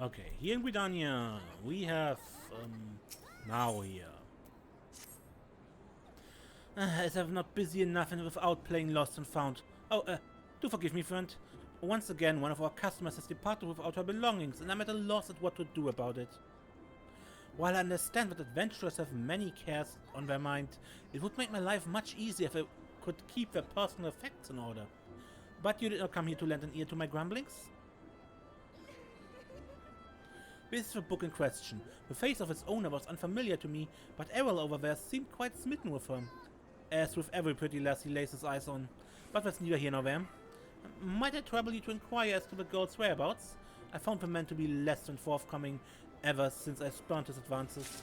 Okay, here in Gridania, we have, now here. As I'm not busy enough and without playing Lost and Found. Oh, do forgive me, friend. Once again, one of our customers has departed without her belongings, and I'm at a loss at what to do about it. While I understand that adventurers have many cares on their mind, it would make my life much easier if I could keep their personal effects in order. But you did not come here to lend an ear to my grumblings? This is the book in question. The face of its owner was unfamiliar to me, but Errol over there seemed quite smitten with her. As with every pretty lass he lays his eyes on. But that's neither here nor there. Might I trouble you to inquire as to the girl's whereabouts? I found the man to be less than forthcoming ever since I spurned his advances.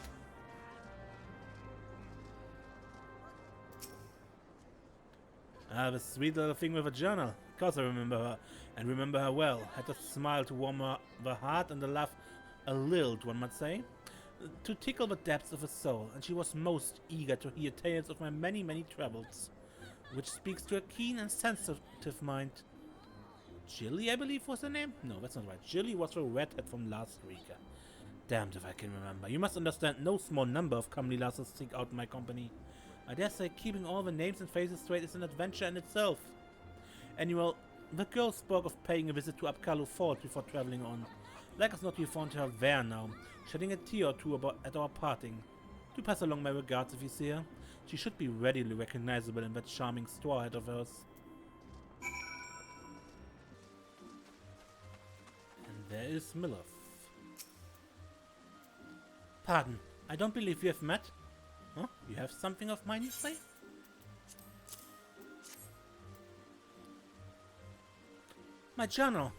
Ah, the sweet little thing with a journal. Of course I remember her, and remember her well. Had a smile to warm her the heart and a laugh a lilt, one might say, to tickle the depths of her soul, and she was most eager to hear tales of my many, many travels, which speaks to a keen and sensitive mind. Jilly, I believe, was her name? No, that's not right. Jilly was the redhead from last week. Damned if I can remember. You must understand, no small number of comely lasses seek out my company. I dare say keeping all the names and faces straight is an adventure in itself. Anyway, the girl spoke of paying a visit to Apkallu Fort before traveling on. Like as not, you found her there now, shedding a tear or two at our parting. Do pass along my regards if you see her. She should be readily recognizable in that charming straw hat of hers. And there is Milov. Pardon, I don't believe we have met. Huh? You have something of mine, you say? My journal!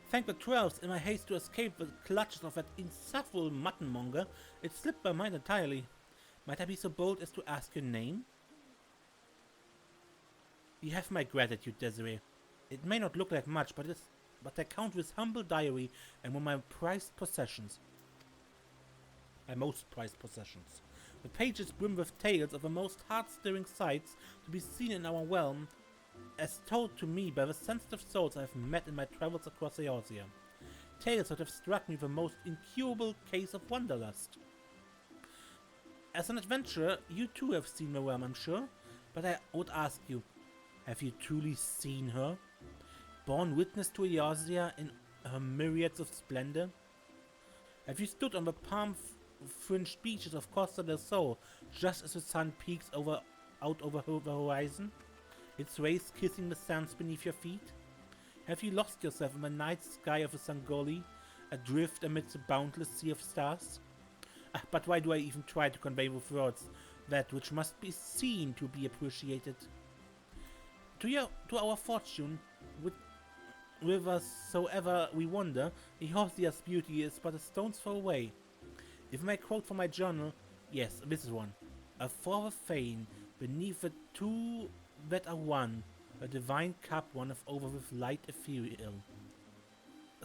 Thank the 12th, in my haste to escape the clutches of that insufferable muttonmonger, it slipped my mind entirely. Might I be so bold as to ask your name? You have my gratitude, Desiree. It may not look like much, but I count this humble diary and one of my prized possessions. My most prized possessions. The pages brim with tales of the most heart-stirring sights to be seen in our realm, as told to me by the sensitive souls I have met in my travels across Eorzea. Tales that have struck me the most incurable case of wanderlust. As an adventurer, you too have seen the realm, I'm sure, but I would ask you, have you truly seen her? Borne witness to Eorzea in her myriads of splendor? Have you stood on the palm-fringed beaches of Costa del Sol just as the sun peeks out over the horizon? Its rays kissing the sands beneath your feet? Have you lost yourself in the night sky of the Sangoli, adrift amidst a boundless sea of stars? But why do I even try to convey with words that which must be seen to be appreciated? To our fortune, whithersoever we wander, Eorzea's beauty is but a stone's throw away. If I may quote from my journal, yes, this is one. A forward fane, beneath the two that are one, a divine cup runneth over with light ethereal.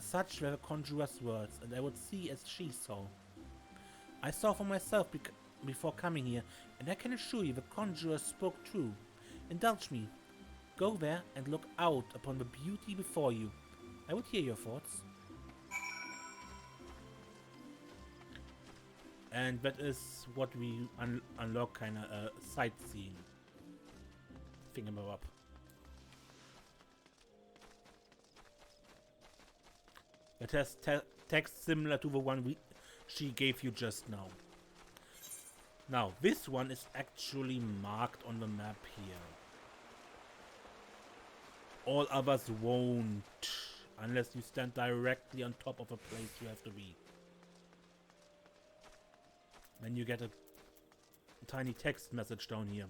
Such were the conjurer's words, and I would see as she saw. I saw for myself before coming here, and I can assure you the conjurer spoke true. Indulge me. Go there and look out upon the beauty before you. I would hear your thoughts. And that is what we unlock, kinda sightseeing thingamabob. It has text similar to the one she gave you just now. Now, this one is actually marked on the map here. All others won't, unless you stand directly on top of a place you have to be. Then you get a tiny text message down here.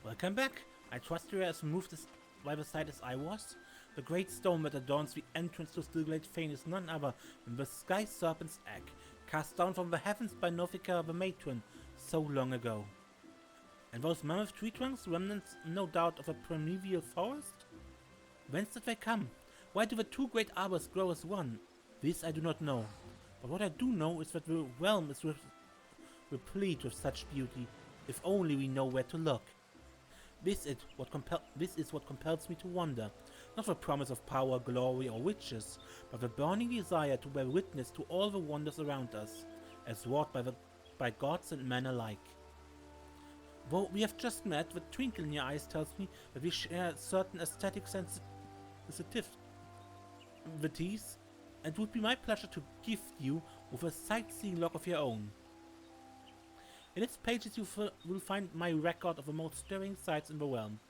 Welcome back. I trust you are as moved as by the side as I was? The great stone that adorns the entrance to Stillglade Fane is none other than the Sky Serpent's egg, cast down from the heavens by Nothika the Matron so long ago. And those mammoth tree trunks, remnants no doubt of a primeval forest? Whence did they come? Why do the two great arbors grow as one? This I do not know. But what I do know is that the realm is replete with such beauty, if only we know where to look. This is what compels me to wander, not the promise of power, glory, or riches, but the burning desire to bear witness to all the wonders around us, as wrought by gods and men alike. Though we have just met, the twinkle in your eyes tells me that we share certain aesthetic sensitivities, and it would be my pleasure to gift you with a sightseeing log of your own. In its pages you will find my record of the most stirring sights in the realm,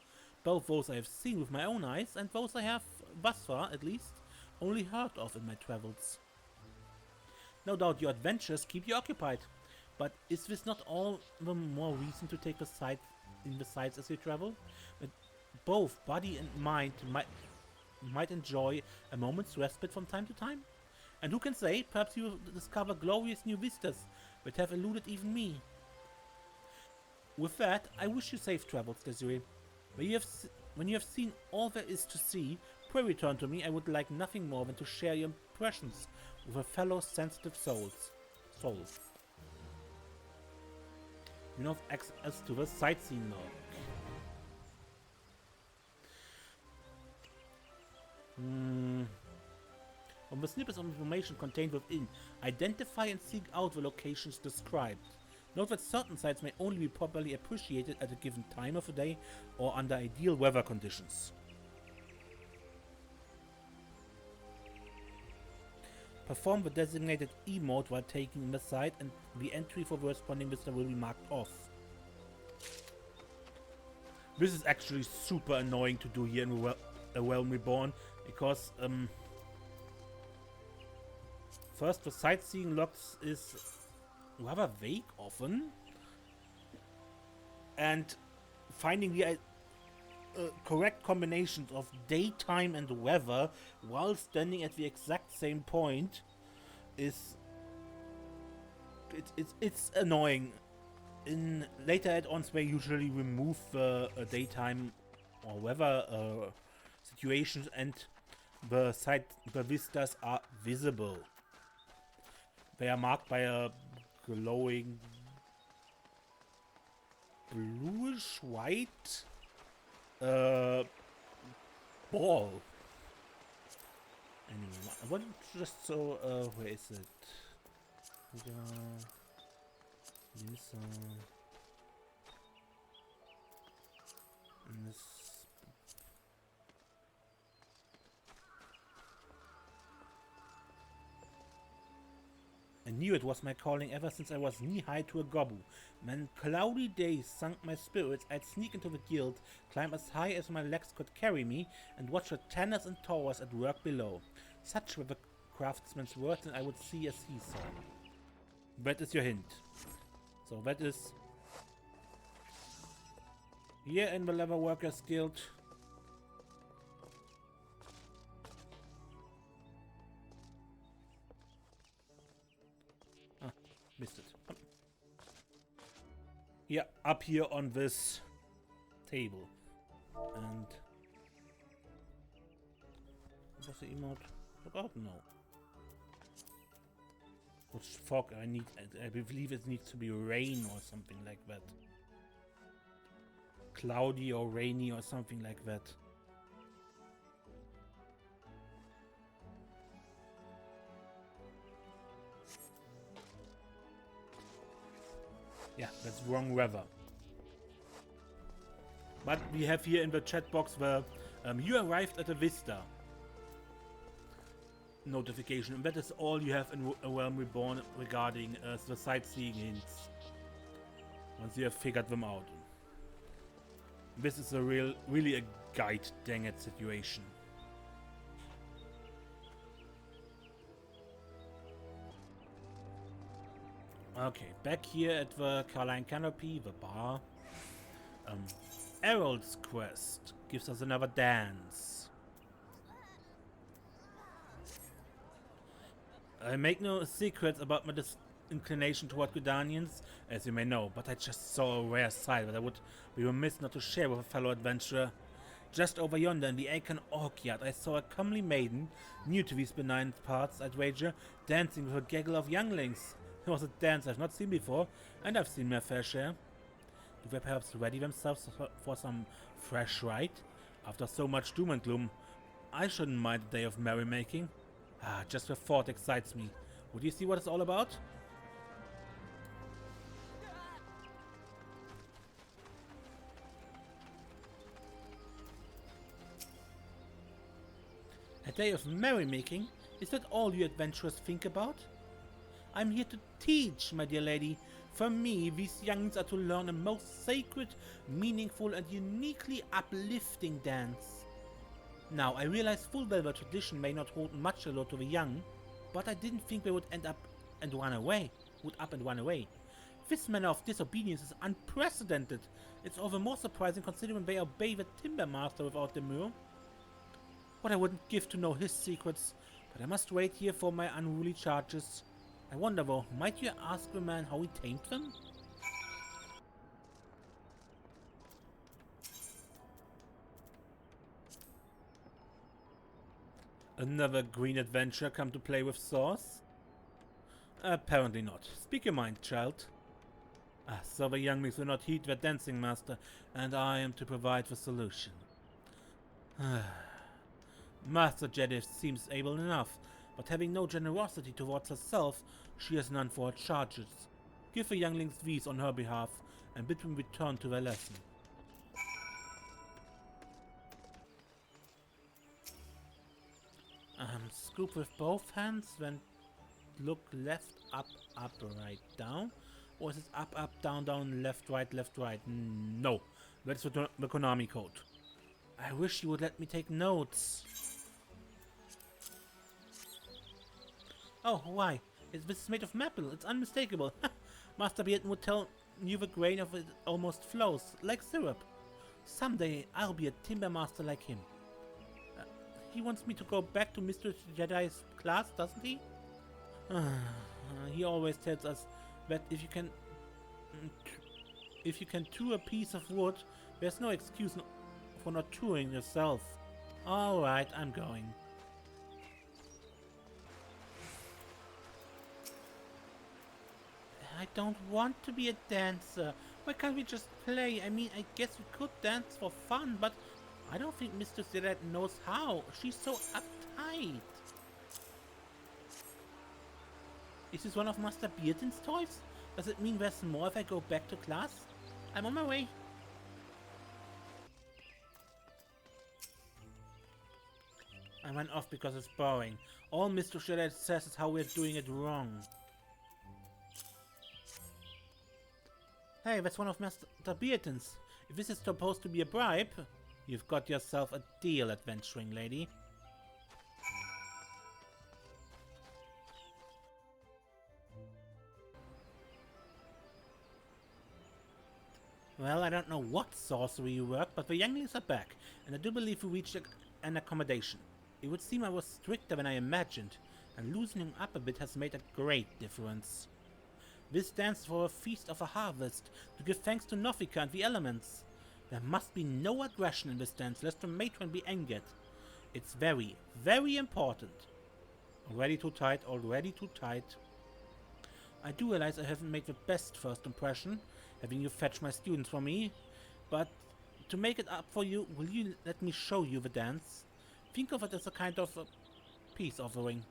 both those I have seen with my own eyes and those I have, thus far at least, only heard of in my travels. No doubt your adventures keep you occupied, but is this not all the more reason to take the sights as you travel? That both body and mind might enjoy a moment's respite from time to time? And who can say, perhaps you will discover glorious new vistas that have eluded even me. With that, I wish you safe travels, Desiree. When you have seen all there is to see, pray return to me. I would like nothing more than to share your impressions with a fellow sensitive souls. You know, access to the Sightseeing Log. From the snippets of information contained within, identify and seek out the locations described. Note that certain sites may only be properly appreciated at a given time of the day or under ideal weather conditions. Perform the designated emote while taking in the site, and the entry for the corresponding visitor will be marked off. This is actually super annoying to do here in A Realm Reborn, because first, the sightseeing logs is rather vague often, and finding the correct combinations of daytime and weather while standing at the exact same point is it's annoying. In later add-ons, they usually remove the daytime or weather situations, and the vistas are visible. They are marked by a glowing bluish white ball. Anyway, I want just so where is it? I knew it was my calling ever since I was knee-high to a gobble. When cloudy days sunk my spirits, I'd sneak into the guild, climb as high as my legs could carry me, and watch the tanners and towers at work below. Such were the craftsman's words, and I would see as he saw. That is your hint. So that is here in the Leather Workers Guild. Missed it. Yeah, up here on this table. And was the emote? Forgot? No. Which fog I need? I believe it needs to be rain or something like that. Cloudy or rainy or something like that. Yeah, that's wrong weather. But we have here in the chat box where you arrived at a vista notification, and that is all you have in A Realm Reborn regarding the sightseeing hints. Once you have figured them out. This is a really a guide dang it situation. Okay, back here at the Carline Canopy, the bar. Errol's Quest. gives us another dance. I make no secrets about my inclination toward Gridanians, as you may know, but I just saw a rare sight that I would be remiss not to share with a fellow adventurer. Just over yonder in the Acorn Orchard, I saw a comely maiden, new to these benign parts, I'd wager, dancing with a gaggle of younglings. It was a dance I've not seen before, and I've seen my fair share. Do they perhaps ready themselves for some fresh rite? After so much doom and gloom, I shouldn't mind a day of merrymaking. Ah, just the thought excites me. Would you see what it's all about? A day of merrymaking? Is that all you adventurers think about? I'm here to teach, my dear lady. For me, these youngins are to learn a most sacred, meaningful and uniquely uplifting dance. Now, I realize full well the tradition may not hold much allure to the young, but I didn't think they would end up and run away. This manner of disobedience is unprecedented. It's all the more surprising considering they obey the timber master without demur. What I wouldn't give to know his secrets, but I must wait here for my unruly charges. I wonder though, might you ask the man how he tamed them? Another green adventurer come to play with sauce? Apparently not. Speak your mind, child. So the younglings will not heed their dancing master, and I am to provide the solution. Master Jedith seems able enough, but having no generosity towards herself, she has none for her charges. Give the younglings these on her behalf, and bid them return to their lesson. Scoop with both hands, then look left, up, right, down. Or is it up, down, left, right, left, right? No, that's the Konami code. I wish you would let me take notes. Oh, why? This is made of maple. It's unmistakable. Master Bearden would tell you the grain of it almost flows, like syrup. Someday I'll be a timber master like him. He wants me to go back to Mr. Jedi's class, doesn't he? He always tells us that if you can chew a piece of wood, there's no excuse for not chewing yourself. Alright, I'm going. I don't want to be a dancer. Why can't we just play? I mean, I guess we could dance for fun, but I don't think Mr. Zedek knows how. She's so uptight. Is this one of Master Bearden's toys? Does it mean there's more if I go back to class? I'm on my way. I went off because it's boring. All Mr. Zedek says is how we're doing it wrong. Hey, that's one of Master Bearden's. If this is supposed to be a bribe, you've got yourself a deal, adventuring lady. Well, I don't know what sorcery you work, but the younglings are back, and I do believe we reached an accommodation. It would seem I was stricter than I imagined, and loosening up a bit has made a great difference. This dance is for a feast of a harvest, to give thanks to Nofika and the elements. There must be no aggression in this dance, lest the matron be angered. It's very, very important. Already too tight, already too tight. I do realize I haven't made the best first impression, having you fetch my students for me, but to make it up for you, will you let me show you the dance? Think of it as a kind of a peace offering.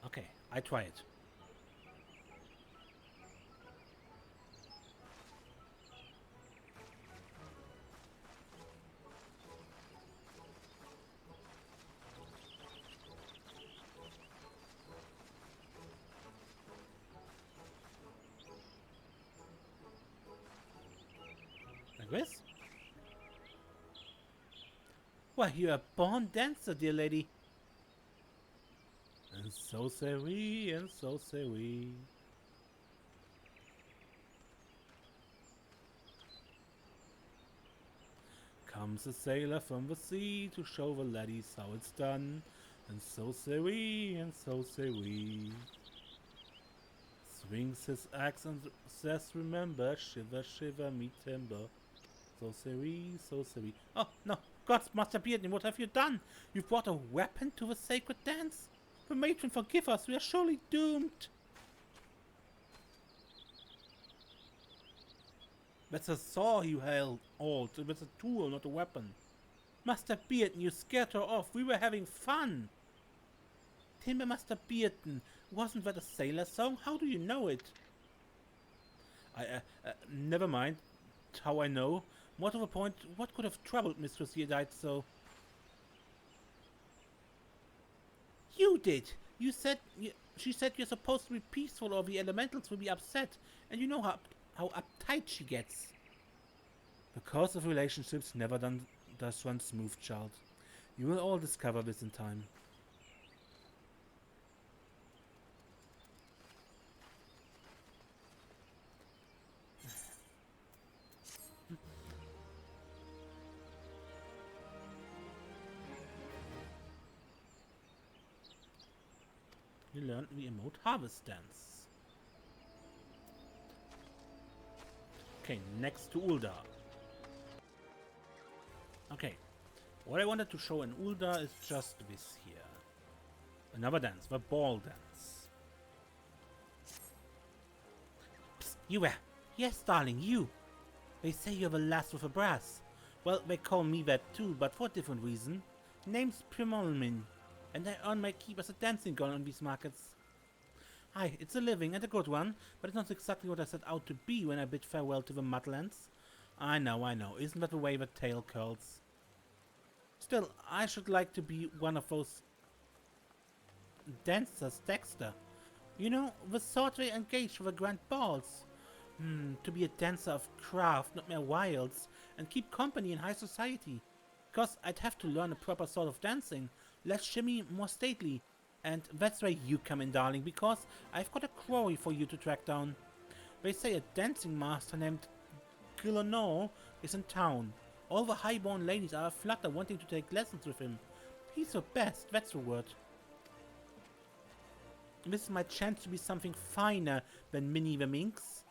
Okay, I try it. Iris? Why, you're a born dancer, dear lady. And so say we, and so say we. Comes a sailor from the sea to show the laddies how it's done. And so say we, and so say we. Swings his axe and says, remember, shiver, shiver, me timber. So say we, so say we. Oh, no, God, Master Bearden, what have you done? You've brought a weapon to the sacred dance? The matron, forgive us, we are surely doomed. That's a saw you held. It was a tool, not a weapon. Master Bearden, you scared her off. We were having fun. Timber Master Bearden, wasn't that a sailor song? How do you know it? Never mind how I know. More to the point, what could have troubled Mistress Yedite so? You did! She said you're supposed to be peaceful or the elementals will be upset, and you know how uptight she gets. The course of relationships never does run smooth, child. You will all discover this in time. You learned the Emote Harvest Dance. Okay, next to Uldar. Okay, what I wanted to show in Uldar is just this here. Another dance, the ball dance. Psst, you there! Yes, darling, you! They say you're the last with a brass. Well, they call me that too, but for a different reason. Name's Primolmin, and I earn my keep as a dancing girl on these markets. Hi, it's a living and a good one, but it's not exactly what I set out to be when I bid farewell to the Mudlands. I know, isn't that the way the tale curls? Still, I should like to be one of those dancers, Dexter. You know, the sort they engage for the grand balls. To be a dancer of craft, not mere wilds, and keep company in high society. Cause I'd have to learn a proper sort of dancing, less shimmy, more stately. And that's where you come in, darling, because I've got a quarry for you to track down. They say a dancing master named Gillenor is in town. All the highborn ladies are aflutter wanting to take lessons with him. He's the best, that's the word. This is my chance to be something finer than Minnie the Minx.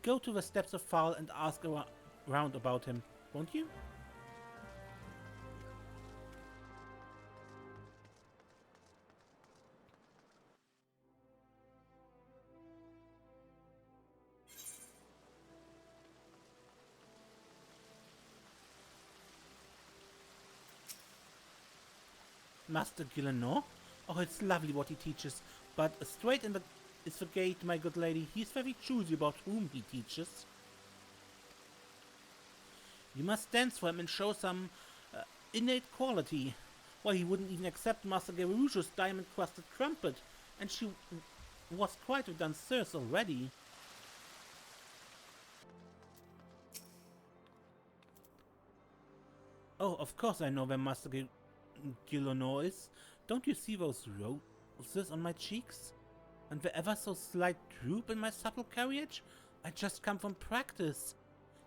Go to the Steps of Foul and ask around about him, won't you? Master Gillenor? Oh, it's lovely what he teaches, but straight in the is the gate, my good lady. He's very choosy about whom he teaches. You must dance for him and show some innate quality. Well, he wouldn't even accept Master Gerujo's diamond-crusted trumpet, and she was quite a danseuse already. Oh, of course I know where Master Gillenor is. Don't you see those roses on my cheeks? And the ever so slight droop in my supple carriage? I just come from practice.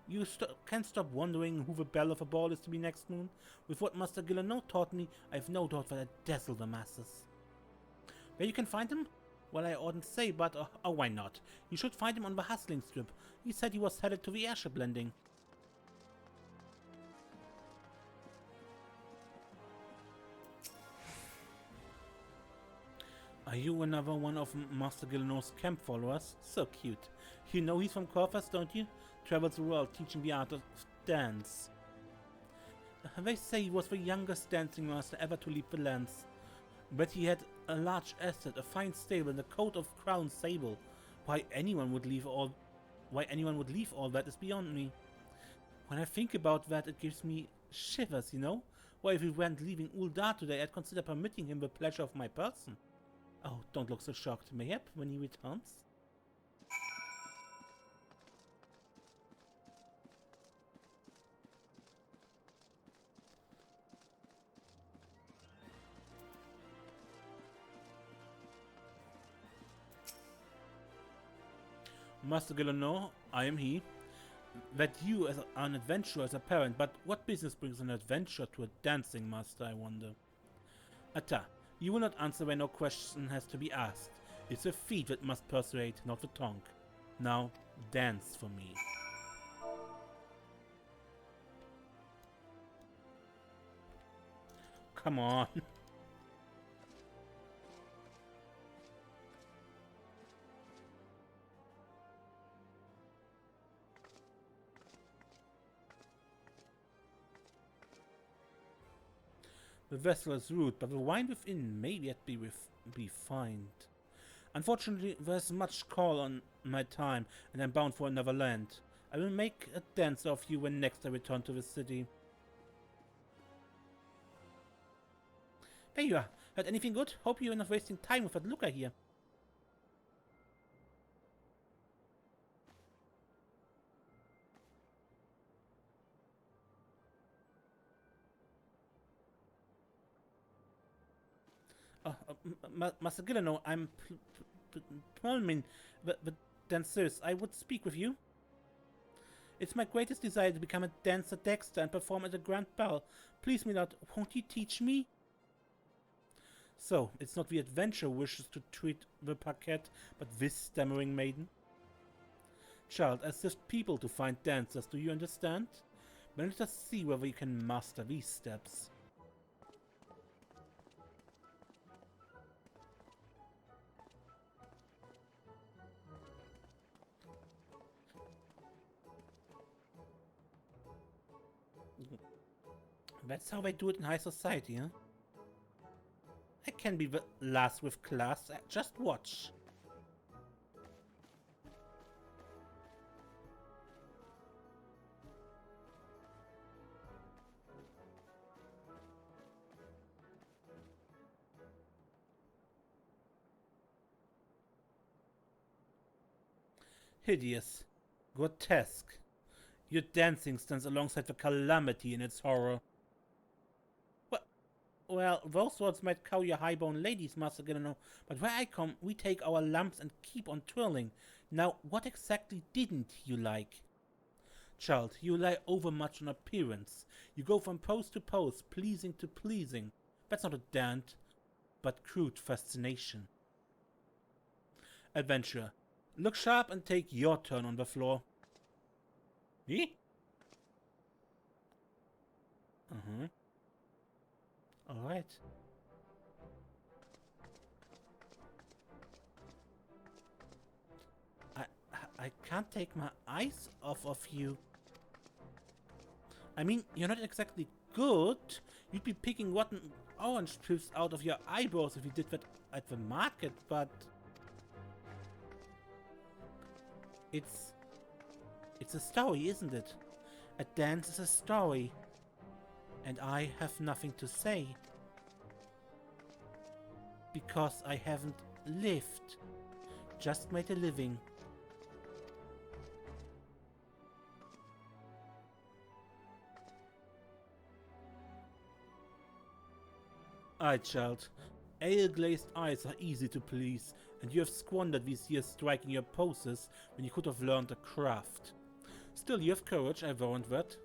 You can't stop wondering who the belle of a ball is to be next moon. With what Master Gillenor taught me, I've no doubt that I dazzle the masses. Where you can find him? Well, I oughtn't say, but oh, why not? You should find him on the hustling strip. He said he was headed to the airship landing. Are you another one of Master Gillenor's camp followers? So cute. You know he's from Corvus, don't you? Travels the world teaching the art of dance. They say he was the youngest dancing master ever to leap the lands. But he had a large estate, a fine stable, and a coat of crown sable. Why anyone would leave all that is beyond me. When I think about that, it gives me shivers, you know? Why, if we weren't leaving Uldar today, I'd consider permitting him the pleasure of my person. Oh, don't look so shocked. Mayhap when he returns? Master Gilano, I am he. That you as an adventurer is apparent, but what business brings an adventurer to a dancing master, I wonder? Atta, you will not answer when no question has to be asked. It's a feat that must persuade, not the tongue. Now, dance for me. Come on. The vessel is rude, but the wine within may yet be refined. Unfortunately, there's much call on my time, and I'm bound for another land. I will make a dancer of you when next I return to the city. There you are. Heard anything good? Hope you're not wasting time with that looker here. Master Gilano, I'm Plummin, the danseuse. I would speak with you. It's my greatest desire to become a dancer Dexter and perform at a grand ball. Please me not, won't you teach me? So, it's not the adventurer who wishes to treat the parquet, but this stammering maiden? Child, assist people to find dancers, do you understand? Then let us see whether you can master these steps. That's how they do it in high society, huh? I can be the last with class, just watch. Hideous. Grotesque. Your dancing stands alongside the calamity in its horror. Well, those words might cow your high-born ladies, Master Gilano, but where I come, we take our lumps and keep on twirling. Now, what exactly didn't you like? Child, you rely overmuch on appearance. You go from pose to pose, pleasing to pleasing. That's not a dance, but crude fascination. Adventurer, look sharp and take your turn on the floor. Me? Alright. I can't take my eyes off of you. I mean, you're not exactly good. You'd be picking rotten orange pips out of your eyebrows if you did that at the market, but... It's a story, isn't it? A dance is a story. And I have nothing to say. Because I haven't lived. Just made a living. Aye, child. Ale-glazed eyes are easy to please, and you have squandered these years striking your poses when you could have learned a craft. Still, you have courage, I warrant that.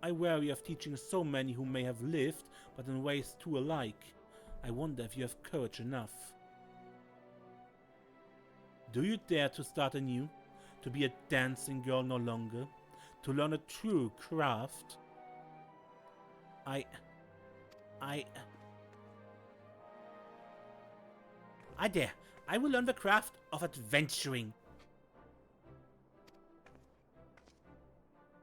I weary of teaching so many who may have lived, but in ways too alike. I wonder if you have courage enough. Do you dare to start anew? To be a dancing girl no longer? To learn a true craft? I dare. I will learn the craft of adventuring.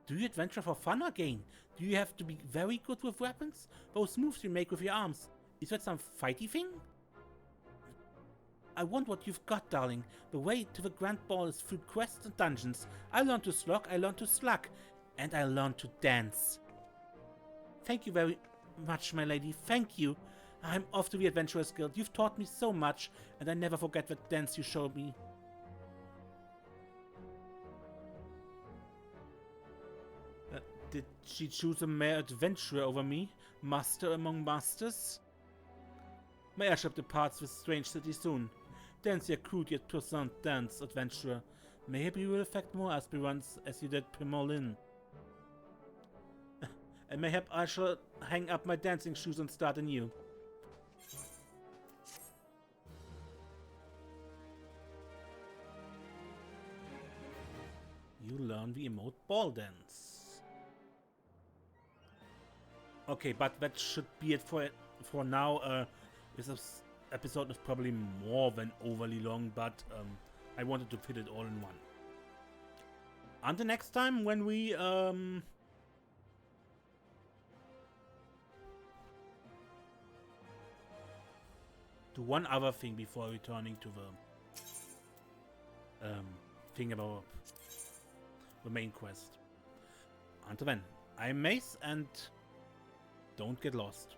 Do you adventure for fun or gain? Do you have to be very good with weapons? Those moves you make with your arms, is that some fighty thing? I want what you've got, darling. The way to the grand ball is through quests and dungeons. I learned to slog, I learned to slug, and I learned to dance. Thank you very much, my lady. Thank you. I'm off to the Adventurers Guild. You've taught me so much, and I never forget that dance you showed me. Did she choose a mere adventurer over me? Master among masters? My airship departs this strange city soon. Dance your crude yet pleasant dance, adventurer. Maybe you will affect more aspirants as you did Primolin. And mayhap I shall hang up my dancing shoes and start anew. You learn the Emote Ball Dance. Okay, but that should be it for now. This episode is probably more than overly long, but I wanted to fit it all in one. Until next time, when we do one other thing before returning to the thing about the main quest. Until then, I'm Mace, and don't get lost.